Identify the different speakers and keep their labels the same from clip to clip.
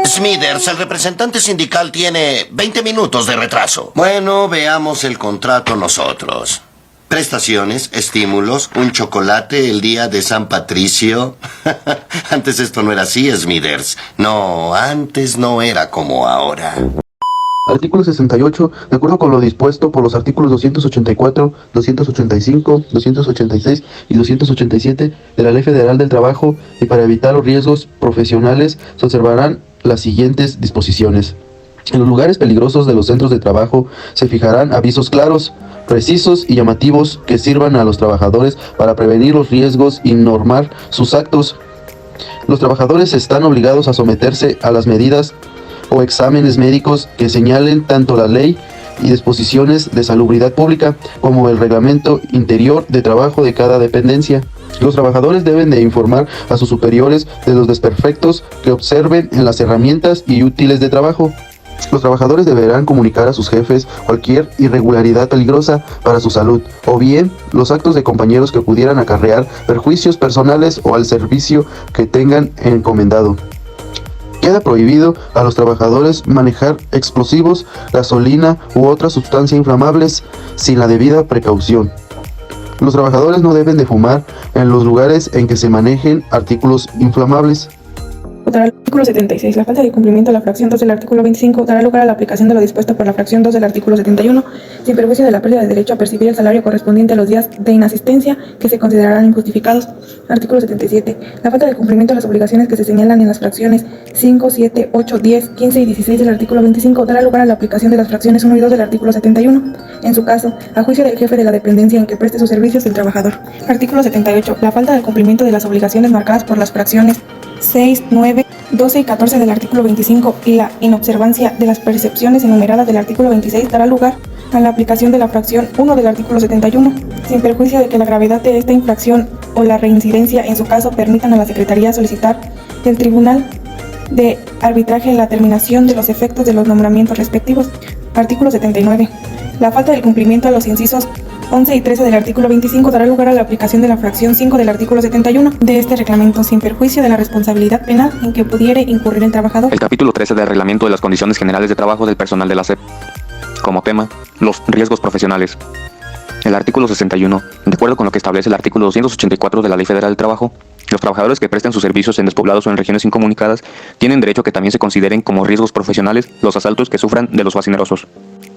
Speaker 1: Smithers, el representante sindical tiene 20 minutos de retraso. Bueno, veamos el contrato nosotros. Prestaciones, estímulos, un chocolate el día de San Patricio. Antes esto no era así, Smithers. No, antes no era como ahora.
Speaker 2: Artículo 68. De acuerdo con lo dispuesto por los artículos 284, 285, 286 y 287 de la Ley Federal del Trabajo, y para evitar los riesgos profesionales, se observarán las siguientes disposiciones. En los lugares peligrosos de los centros de trabajo se fijarán avisos claros, precisos y llamativos que sirvan a los trabajadores para prevenir los riesgos y normar sus actos. Los trabajadores están obligados a someterse a las medidas o exámenes médicos que señalen tanto la ley y disposiciones de salubridad pública como el reglamento interior de trabajo de cada dependencia. Los trabajadores deben de informar a sus superiores de los desperfectos que observen en las herramientas y útiles de trabajo. Los trabajadores deberán comunicar a sus jefes cualquier irregularidad peligrosa para su salud, o bien los actos de compañeros que pudieran acarrear perjuicios personales o al servicio que tengan encomendado. Queda prohibido a los trabajadores manejar explosivos, gasolina u otras sustancias inflamables sin la debida precaución. Los trabajadores no deben de fumar en los lugares en que se manejen artículos inflamables.
Speaker 3: Contra el artículo 76. La falta de cumplimiento de la fracción 2 del artículo 25 dará lugar a la aplicación de lo dispuesto por la fracción 2 del artículo 71, sin perjuicio de la pérdida de derecho a percibir el salario correspondiente a los días de inasistencia que se considerarán injustificados. Artículo 77. La falta de cumplimiento de las obligaciones que se señalan en las fracciones 5, 7, 8, 10, 15 y 16 del artículo 25 dará lugar a la aplicación de las fracciones 1 y 2 del artículo 71, en su caso, a juicio del jefe de la dependencia en que preste sus servicios el trabajador. Artículo 78. La falta de cumplimiento de las obligaciones marcadas por las fracciones 6, 9, 12 y 14 del artículo 25 y la inobservancia de las percepciones enumeradas del artículo 26 dará lugar a la aplicación de la fracción 1 del artículo 71, sin perjuicio de que la gravedad de esta infracción o la reincidencia en su caso permitan a la Secretaría solicitar del Tribunal de Arbitraje la terminación de los efectos de los nombramientos respectivos. Artículo 79. La falta del cumplimiento a los incisos 11 y 13 del artículo 25 dará lugar a la aplicación de la fracción 5 del artículo 71 de este reglamento, sin perjuicio de la responsabilidad penal en que pudiere incurrir el trabajador.
Speaker 4: El capítulo 13 del reglamento de las condiciones generales de trabajo del personal de la SEP. Como tema, los riesgos profesionales. El artículo 61. De acuerdo con lo que establece el artículo 284 de la Ley Federal del Trabajo, los trabajadores que presten sus servicios en despoblados o en regiones incomunicadas tienen derecho a que también se consideren como riesgos profesionales los asaltos que sufran de los facinerosos.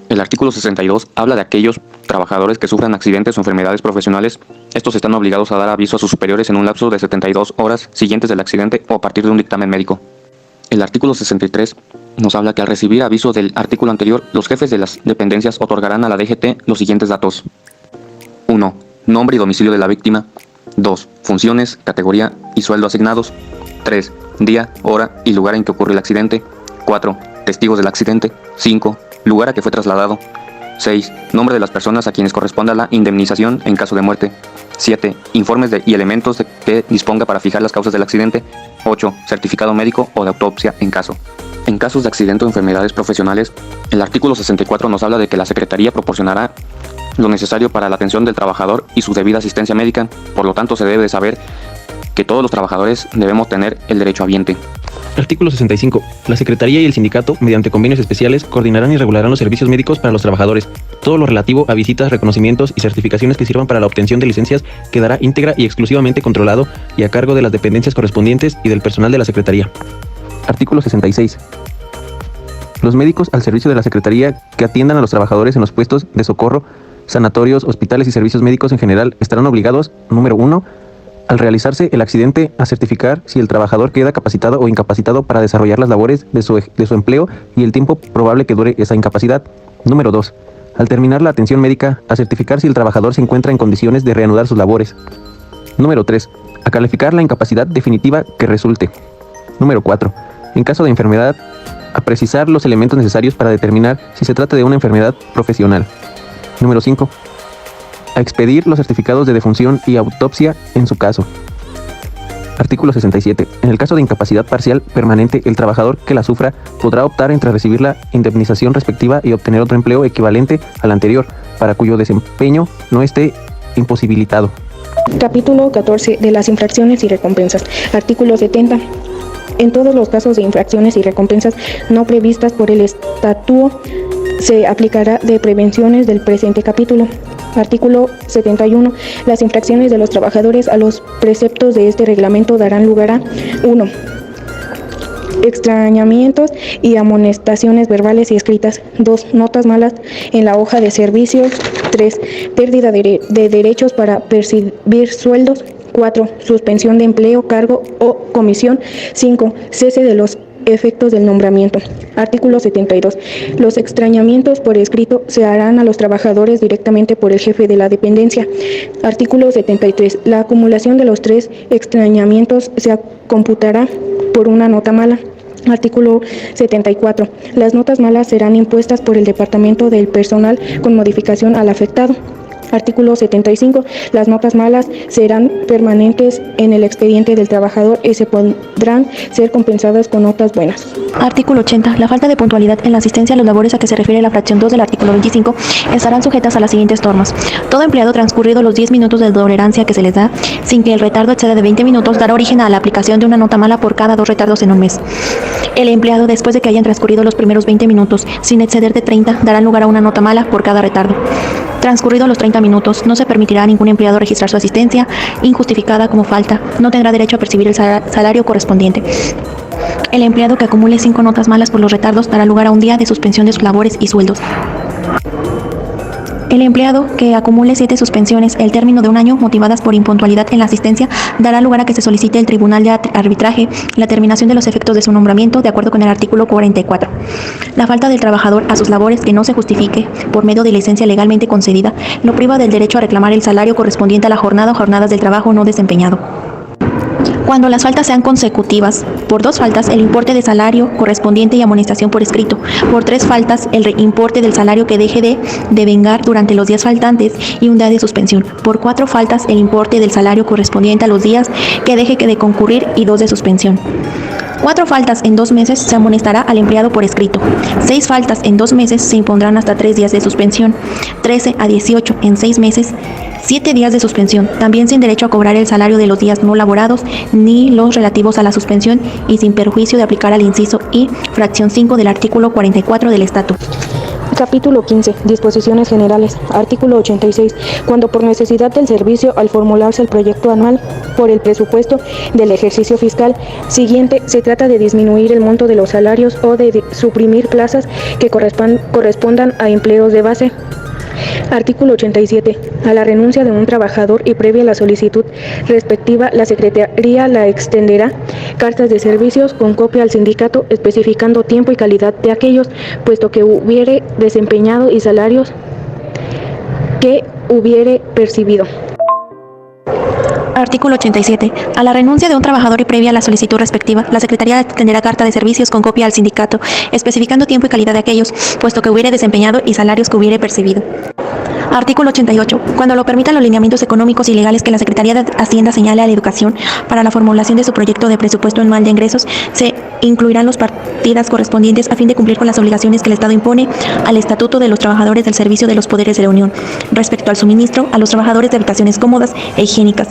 Speaker 4: El artículo 62 habla de aquellos trabajadores que sufran accidentes o enfermedades profesionales. Estos están obligados a dar aviso a sus superiores en un lapso de 72 horas siguientes del accidente o a partir de un dictamen médico. El artículo 63 nos habla que al recibir aviso del artículo anterior, los jefes de las dependencias otorgarán a la DGT los siguientes datos. 1. Nombre y domicilio de la víctima. 2. Funciones, categoría y sueldo asignados. 3. Día, hora y lugar en que ocurrió el accidente. 4. Testigos del accidente. 5. Lugar a que fue trasladado. 6. Nombre de las personas a quienes corresponda la indemnización en caso de muerte. 7. Informes y elementos que disponga para fijar las causas del accidente. 8. Certificado médico o de autopsia en caso. En casos de accidente o enfermedades profesionales, el artículo 64 nos habla de que la Secretaría proporcionará lo necesario para la atención del trabajador y su debida asistencia médica. Por lo tanto, se debe de saber que todos los trabajadores debemos tener el derecho habiente.
Speaker 5: Artículo 65. La Secretaría y el sindicato, mediante convenios especiales, coordinarán y regularán los servicios médicos para los trabajadores. Todo lo relativo a visitas, reconocimientos y certificaciones que sirvan para la obtención de licencias quedará íntegra y exclusivamente controlado y a cargo de las dependencias correspondientes y del personal de la Secretaría. Artículo 66. Los médicos al servicio de la Secretaría que atiendan a los trabajadores en los puestos de socorro, sanatorios, hospitales y servicios médicos en general estarán obligados, número 1, al realizarse el accidente, a certificar si el trabajador queda capacitado o incapacitado para desarrollar las labores de su empleo y el tiempo probable que dure esa incapacidad. Número 2. Al terminar la atención médica, a certificar si el trabajador se encuentra en condiciones de reanudar sus labores. Número 3. A calificar la incapacidad definitiva que resulte. Número 4. En caso de enfermedad, a precisar los elementos necesarios para determinar si se trata de una enfermedad profesional. Número 5. A expedir los certificados de defunción y autopsia en su caso. Artículo 67. En el caso de incapacidad parcial permanente, el trabajador que la sufra podrá optar entre recibir la indemnización respectiva y obtener otro empleo equivalente al anterior, para cuyo desempeño no esté imposibilitado.
Speaker 6: Capítulo 14 de las infracciones y recompensas. Artículo 70. En todos los casos de infracciones y recompensas no previstas por el estatuto se aplicará de prevenciones del presente capítulo. Artículo 71. Las infracciones de los trabajadores a los preceptos de este reglamento darán lugar a 1. Extrañamientos y amonestaciones verbales y escritas. 2. Notas malas en la hoja de servicios. 3. Pérdida de derechos para percibir sueldos. 4. Suspensión de empleo, cargo o comisión. 5. Cese de los efectos del nombramiento. Artículo 72. Los extrañamientos por escrito se harán a los trabajadores directamente por el jefe de la dependencia. Artículo 73. La acumulación de los 3 extrañamientos se computará por una nota mala. Artículo 74. Las notas malas serán impuestas por el Departamento del Personal con modificación al afectado. Artículo 75. Las notas malas serán permanentes en el expediente del trabajador y se podrán ser compensadas con notas buenas.
Speaker 7: Artículo 80. La falta de puntualidad en la asistencia a los labores a que se refiere la fracción 2 del artículo 25 estarán sujetas a las siguientes normas. Todo empleado transcurrido los 10 minutos de tolerancia que se les da, sin que el retardo exceda de 20 minutos, dará origen a la aplicación de una nota mala por cada 2 retardos en un mes. El empleado, después de que hayan transcurrido los primeros 20 minutos, sin exceder de 30, dará lugar a una nota mala por cada retardo. Transcurridos los 30 minutos, no se permitirá a ningún empleado registrar su asistencia injustificada como falta. No tendrá derecho a percibir el salario correspondiente. El empleado que acumule 5 notas malas por los retardos dará lugar a un día de suspensión de sus labores y sueldos. El empleado que acumule 7 suspensiones, el término de un año, motivadas por impuntualidad en la asistencia, dará lugar a que se solicite al Tribunal de Arbitraje la terminación de los efectos de su nombramiento de acuerdo con el artículo 44. La falta del trabajador a sus labores que no se justifique por medio de licencia legalmente concedida, lo priva del derecho a reclamar el salario correspondiente a la jornada o jornadas del trabajo no desempeñado. Cuando las faltas sean consecutivas, por 2 faltas el importe de salario correspondiente y amonestación por escrito, por 3 faltas el importe del salario que deje de devengar durante los días faltantes y un día de suspensión, por 4 faltas el importe del salario correspondiente a los días que deje de concurrir y 2 de suspensión. 4 faltas en 2 meses se amonestará al empleado por escrito. 6 faltas en 2 meses se impondrán hasta 3 días de suspensión. 13 a 18 en 6 meses, 7 días de suspensión, también sin derecho a cobrar el salario de los días no laborados ni los relativos a la suspensión y sin perjuicio de aplicar al inciso I, fracción 5 del artículo 44 del Estatuto.
Speaker 6: Capítulo 15. Disposiciones generales. Artículo 86. Cuando por necesidad del servicio, al formularse el proyecto anual por el presupuesto del ejercicio fiscal siguiente, se trata de disminuir el monto de los salarios o de suprimir plazas que correspondan a empleos de base. Artículo 87. A la renuncia de un trabajador y previa la solicitud respectiva, la Secretaría la extenderá cartas de servicios con copia al sindicato especificando tiempo y calidad de aquellos, puesto que hubiere desempeñado y salarios que hubiere percibido.
Speaker 7: Artículo 87. A la renuncia de un trabajador y previa la solicitud respectiva, la Secretaría extenderá carta de servicios con copia al sindicato, especificando tiempo y calidad de aquellos, puesto que hubiere desempeñado y salarios que hubiere percibido. Artículo 88. Cuando lo permitan los lineamientos económicos y legales que la Secretaría de Hacienda señale a la Educación para la formulación de su proyecto de presupuesto anual de ingresos, se incluirán las partidas correspondientes a fin de cumplir con las obligaciones que el Estado impone al Estatuto de los Trabajadores del Servicio de los Poderes de la Unión, respecto al suministro a los trabajadores de habitaciones cómodas e higiénicas,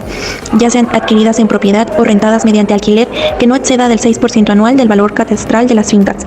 Speaker 7: ya sean adquiridas en propiedad o rentadas mediante alquiler, que no exceda del 6% anual del valor catastral de las fincas.